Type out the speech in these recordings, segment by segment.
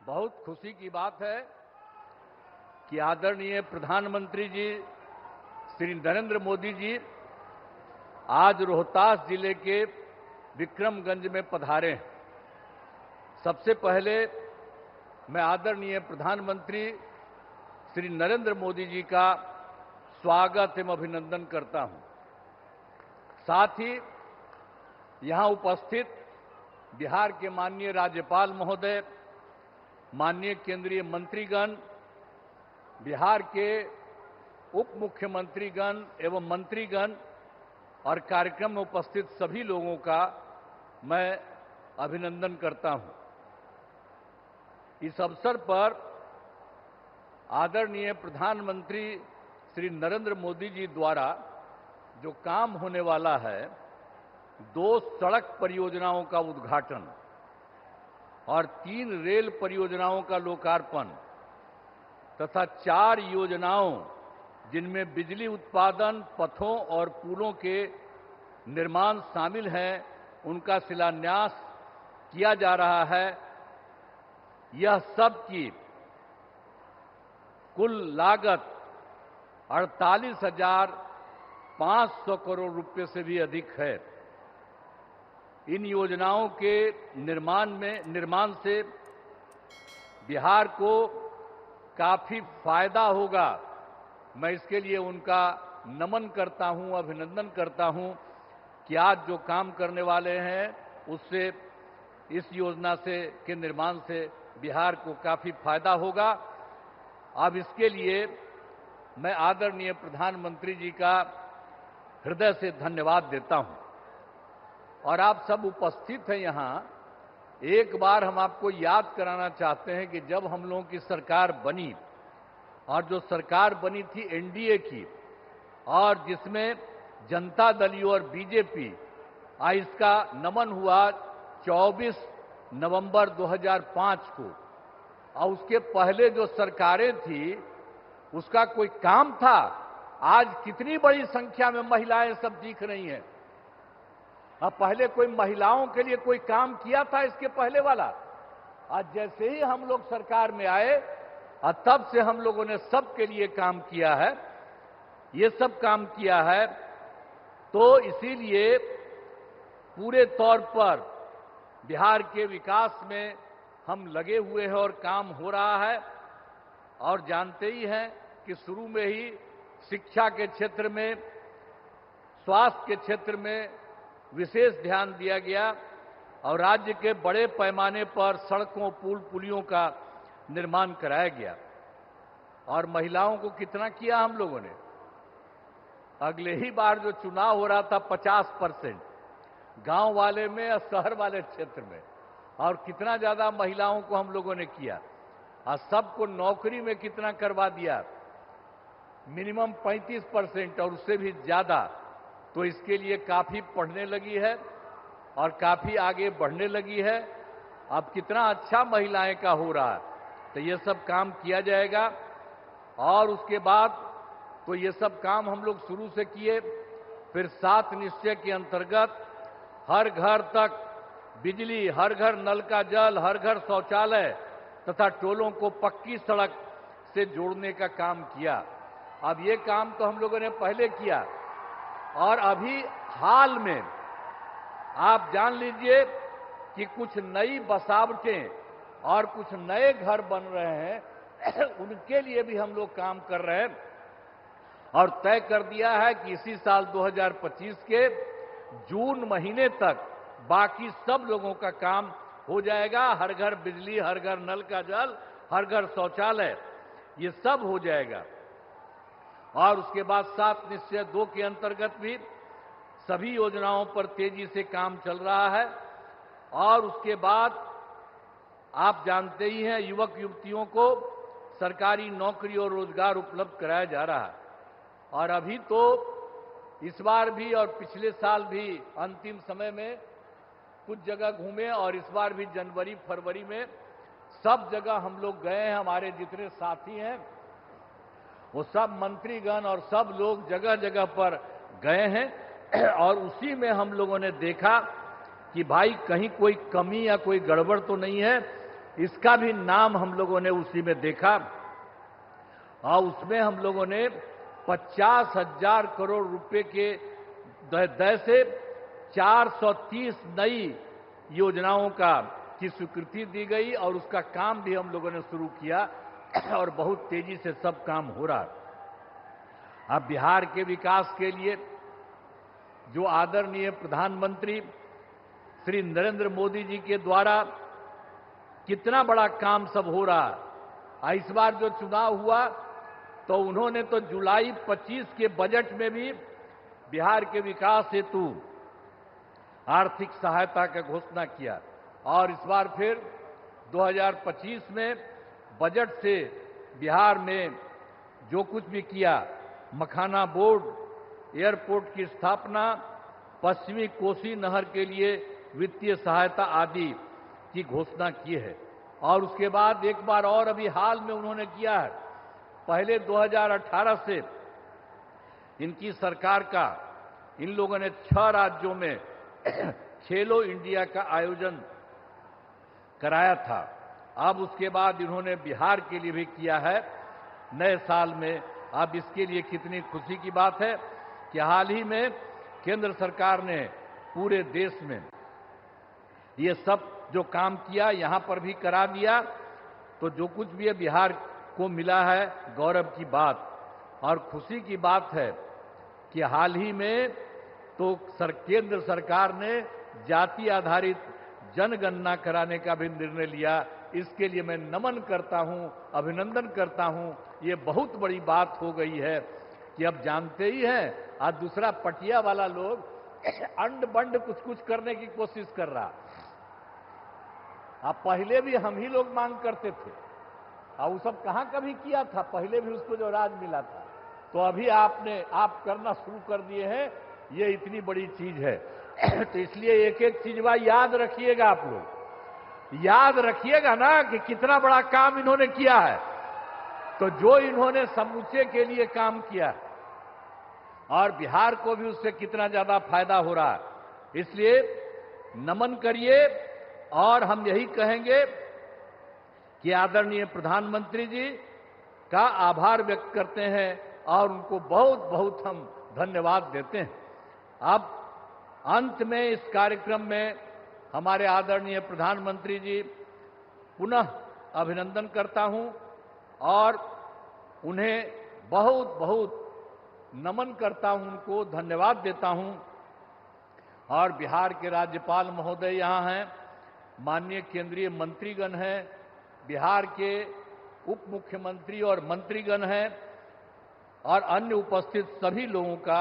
बहुत खुशी की बात है कि आदरणीय प्रधानमंत्री जी श्री नरेंद्र मोदी जी आज रोहतास जिले के विक्रमगंज में पधारे हैं। सबसे पहले मैं आदरणीय प्रधानमंत्री श्री नरेंद्र मोदी जी का स्वागत एवं अभिनंदन करता हूं। साथ ही यहां उपस्थित बिहार के माननीय राज्यपाल महोदय, माननीय केंद्रीय मंत्रीगण, बिहार के उप मुख्यमंत्रीगण एवं मंत्रीगण और कार्यक्रम में उपस्थित सभी लोगों का मैं अभिनंदन करता हूं। इस अवसर पर आदरणीय प्रधानमंत्री श्री नरेंद्र मोदी जी द्वारा जो काम होने वाला है, 2 सड़क परियोजनाओं का उद्घाटन और 3 रेल परियोजनाओं का लोकार्पण तथा 4 योजनाओं जिनमें बिजली उत्पादन, पथों और पुलों के निर्माण शामिल हैं, उनका शिलान्यास किया जा रहा है। यह सब की कुल लागत 48,500 करोड़ रुपए से भी अधिक है। इन योजनाओं के निर्माण से बिहार को काफी फायदा होगा। मैं इसके लिए उनका नमन करता हूं, अभिनंदन करता हूं कि आज जो काम करने वाले हैं उससे, इस योजना के निर्माण से बिहार को काफी फायदा होगा। अब इसके लिए मैं आदरणीय प्रधानमंत्री जी का हृदय से धन्यवाद देता हूं। और आप सब उपस्थित हैं यहां, एक बार हम आपको याद कराना चाहते हैं कि जब हम लोगों की सरकार बनी, और जो सरकार बनी थी एनडीए की, और जिसमें जनता दल यू और बीजेपी, इसका नमन हुआ 24 नवंबर 2005 को। और उसके पहले जो सरकारें थी उसका कोई काम था? आज कितनी बड़ी संख्या में महिलाएं सब दिख रही हैं। अब पहले कोई महिलाओं के लिए कोई काम किया था इसके पहले वाला? आज जैसे ही हम लोग सरकार में आए और तब से हम लोगों ने सबके लिए काम किया है, ये सब काम किया है। तो इसीलिए पूरे तौर पर बिहार के विकास में हम लगे हुए हैं और काम हो रहा है। और जानते ही हैं कि शुरू में ही शिक्षा के क्षेत्र में, स्वास्थ्य के क्षेत्र में विशेष ध्यान दिया गया और राज्य के बड़े पैमाने पर सड़कों, पुल, पुलियों का निर्माण कराया गया। और महिलाओं को कितना किया हम लोगों ने? अगले ही बार जो चुनाव हो रहा था 50% गांव वाले में और शहर वाले क्षेत्र में, और कितना ज्यादा महिलाओं को हम लोगों ने किया। और सबको नौकरी में कितना करवा दिया? मिनिमम 35% और उससे भी ज्यादा। तो इसके लिए काफी पढ़ने लगी है और काफी आगे बढ़ने लगी है। अब कितना अच्छा महिलाएं का हो रहा है। तो ये सब काम किया जाएगा। और उसके बाद तो ये सब काम हम लोग शुरू से किए। फिर 7 निश्चय के अंतर्गत हर घर तक बिजली, हर घर नल का जल, हर घर शौचालय तथा टोलों को पक्की सड़क से जोड़ने का काम किया। अब ये काम तो हम लोगों ने पहले किया। और अभी हाल में आप जान लीजिए कि कुछ नई बसावटें और कुछ नए घर बन रहे हैं, उनके लिए भी हम लोग काम कर रहे हैं। और तय कर दिया है कि इसी साल 2025 के जून महीने तक बाकी सब लोगों का काम हो जाएगा। हर घर बिजली, हर घर नल का जल, हर घर शौचालय, ये सब हो जाएगा। और उसके बाद 7 निश्चय 2 के अंतर्गत भी सभी योजनाओं पर तेजी से काम चल रहा है। और उसके बाद आप जानते ही हैं, युवक युवतियों को सरकारी नौकरी और रोजगार उपलब्ध कराया जा रहा है। और अभी तो इस बार भी और पिछले साल भी अंतिम समय में कुछ जगह घूमे, और इस बार भी जनवरी फरवरी में सब जगह हम लोग गए हैं। हमारे जितने साथी हैं वो सब मंत्रीगण और सब लोग जगह जगह पर गए हैं। और उसी में हम लोगों ने देखा कि भाई कहीं कोई कमी या कोई गड़बड़ तो नहीं है। इसका भी नाम हम लोगों ने उसी में देखा और उसमें हम लोगों ने 50,000 करोड़ रुपए के दर से 430 नई योजनाओं की स्वीकृति दी गई और उसका काम भी हम लोगों ने शुरू किया और बहुत तेजी से सब काम हो रहा है। अब बिहार के विकास के लिए जो आदरणीय प्रधानमंत्री श्री नरेंद्र मोदी जी के द्वारा कितना बड़ा काम सब हो रहा है। इस बार जो चुनाव हुआ तो उन्होंने तो जुलाई 25 के बजट में भी बिहार के विकास हेतु आर्थिक सहायता का घोषणा किया और इस बार फिर 2025 में बजट से बिहार में जो कुछ भी किया, मखाना बोर्ड, एयरपोर्ट की स्थापना, पश्चिमी कोसी नहर के लिए वित्तीय सहायता आदि की घोषणा की है। और उसके बाद एक बार और अभी हाल में उन्होंने किया है, पहले 2018 से इनकी सरकार का इन लोगों ने 6 राज्यों में खेलो इंडिया का आयोजन कराया था। अब उसके बाद इन्होंने बिहार के लिए भी किया है नए साल में। अब इसके लिए कितनी खुशी की बात है कि हाल ही में केंद्र सरकार ने पूरे देश में ये सब जो काम किया यहां पर भी करा दिया। तो जो कुछ भी है बिहार को मिला है, गौरव की बात और खुशी की बात है कि हाल ही में तो केंद्र सरकार ने जाति आधारित जनगणना कराने का भी निर्णय लिया। इसके लिए मैं नमन करता हूं, अभिनंदन करता हूं। ये बहुत बड़ी बात हो गई है कि अब जानते ही हैं, आज दूसरा पटिया वाला लोग अंड बंड कुछ कुछ करने की कोशिश कर रहा। अब पहले भी हम ही लोग मांग करते थे और वो सब कहां कभी किया था, पहले भी उसको जो राज मिला था। तो अभी आप करना शुरू कर दिए हैं, ये इतनी बड़ी चीज है। तो इसलिए एक एक चीज याद रखिएगा, आप लोग याद रखिएगा ना कि कितना बड़ा काम इन्होंने किया है। तो जो इन्होंने समूचे के लिए काम किया और बिहार को भी उससे कितना ज्यादा फायदा हो रहा है, इसलिए नमन करिए। और हम यही कहेंगे कि आदरणीय प्रधानमंत्री जी का आभार व्यक्त करते हैं और उनको बहुत बहुत हम धन्यवाद देते हैं। अब अंत में इस कार्यक्रम में हमारे आदरणीय प्रधानमंत्री जी पुनः अभिनंदन करता हूं और उन्हें बहुत बहुत नमन करता हूं, उनको धन्यवाद देता हूं। और बिहार के राज्यपाल महोदय यहां हैं, माननीय केंद्रीय मंत्रीगण हैं, बिहार के उप मुख्यमंत्री और मंत्रीगण हैं और अन्य उपस्थित सभी लोगों का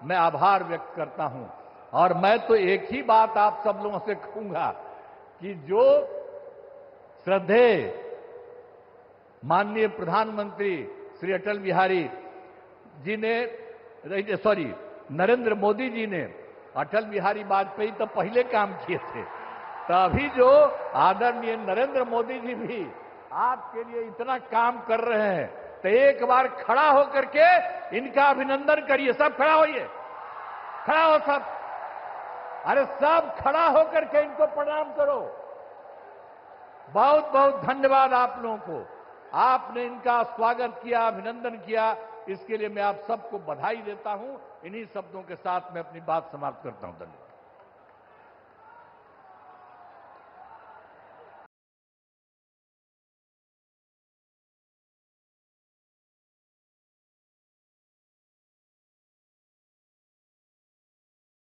मैं आभार व्यक्त करता हूं। और मैं तो एक ही बात आप सब लोगों से कहूंगा कि जो श्रद्धेय माननीय प्रधानमंत्री श्री अटल बिहारी जी ने, नरेंद्र मोदी जी ने, अटल बिहारी वाजपेयी तो पहले काम किए थे, तो अभी जो आदरणीय नरेंद्र मोदी जी भी आपके लिए इतना काम कर रहे हैं, तो एक बार खड़ा होकर के इनका अभिनंदन करिए। सब खड़ा होइए, खड़ा हो सब, अरे सब खड़ा होकर के इनको प्रणाम करो। बहुत बहुत धन्यवाद आप लोगों को, आपने इनका स्वागत किया, अभिनंदन किया, इसके लिए मैं आप सबको बधाई देता हूं। इन्हीं शब्दों के साथ मैं अपनी बात समाप्त करता हूं। धन्यवाद।